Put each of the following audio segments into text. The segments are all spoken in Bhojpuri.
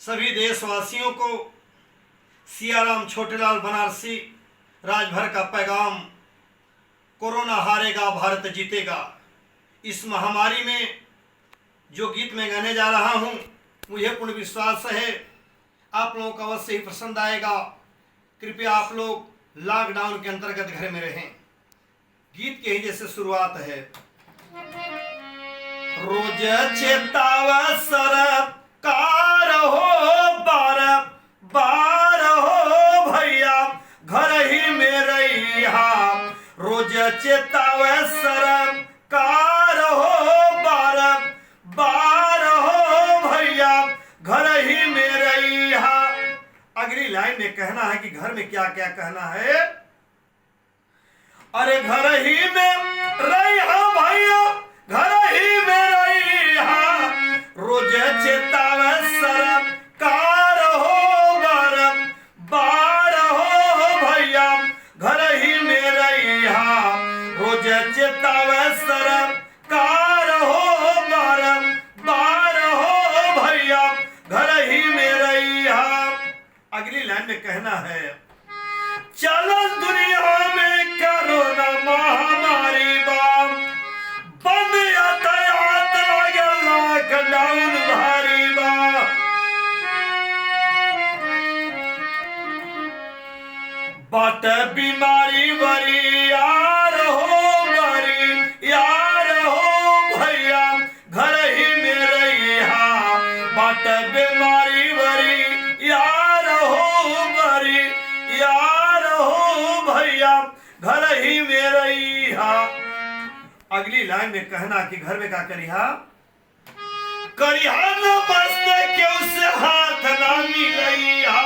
सभी देशवासियों को सियाराम छोटेलाल बनारसी राजभर का पैगाम। कोरोना हारेगा, भारत जीतेगा। इस महामारी में जो गीत मैं गाने जा रहा हूँ, मुझे पूर्ण विश्वास है आप लोगों को अवश्य ही पसंद आएगा। कृपया आप लोग लॉकडाउन के अंतर्गत घर में रहें। गीत के ही जैसे शुरुआत है। रोज चेतावा सरकार हो, बार बार हो भैया घर ही में रहिया। रोज चेतावा सरकार हो, बार बार हो भैया घर ही में रहिया। अगली लाइन में कहना है कि घर में क्या क्या कहना है। अरे घर ही में रहिया भैया, घर ही में रहिया। रोज चेतावे सरकार हो, बार बार हो भैया घर ही में रहिया। रोज चेतावे सरकार हो, बार बार हो भैया घर ही में रहिया। अगली लाइन में कहना है, चलो दुनिया में कोरोना महामारी बा, बंद यातायात लगे लॉकडाउन भारी बा। बाट बीमारी बरी यार हो, बरी यार हो भैया घर ही में रहिया। बाट बीमारी बरी यार हो, बरी यार हो भैया घर ही में रहिया। अगली लाइन में कहना कि घर में क्या करिहा। करिहा न बसते क्यों से हाथ ना मिलैया।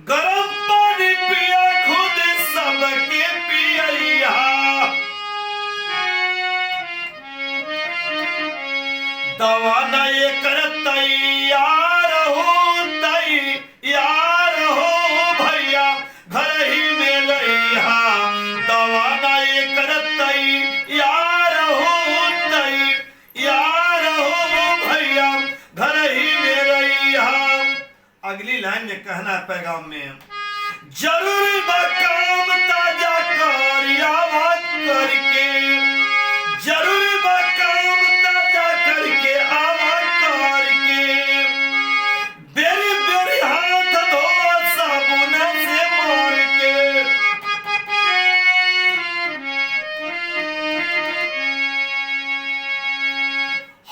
गरम पानी पिया खुद सबके पियैया। दवा न ये कर तैयार हो, तैयार हो भैया घर ही में रहिया। दवा न ये कर तैयार हो, तैयार हो भैया घर ही में रहिया। अगली लाइन में कहना है पैगाम में, जरूरी काम ताजा कार्यावा करके। जरूरी काम ताजा करके आवा करके। बेरी बेरी हाथ धोवा साबुन से मार के।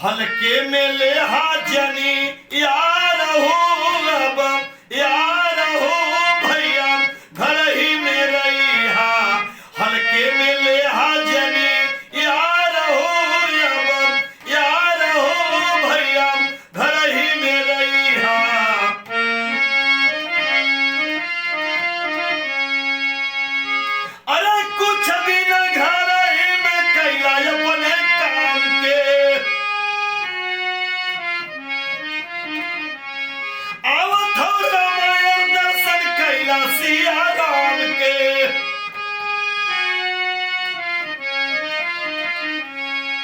हल्के में ले हाजनी यार हो, अब यार हो भैया घर ही में रहिया। हल्के में ले हाजनी यार हो, अब यार हो भैया घर ही में रहिया। अरे कुछ दिन घर ही में कैला अपने काम के। आवत हो रामायण दर्शन कैला सिया राम के।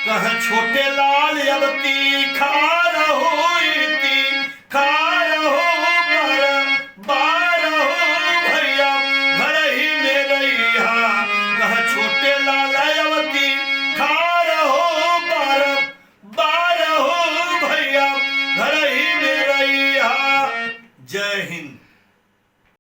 कह छोटे लाल अब तीखार हो, तीखार हो बार हो भैया घर ही में रहिया। कह छोटे लाल अब तीखार हो, बार हो भैया घर ही में रहिया। जय हिंद।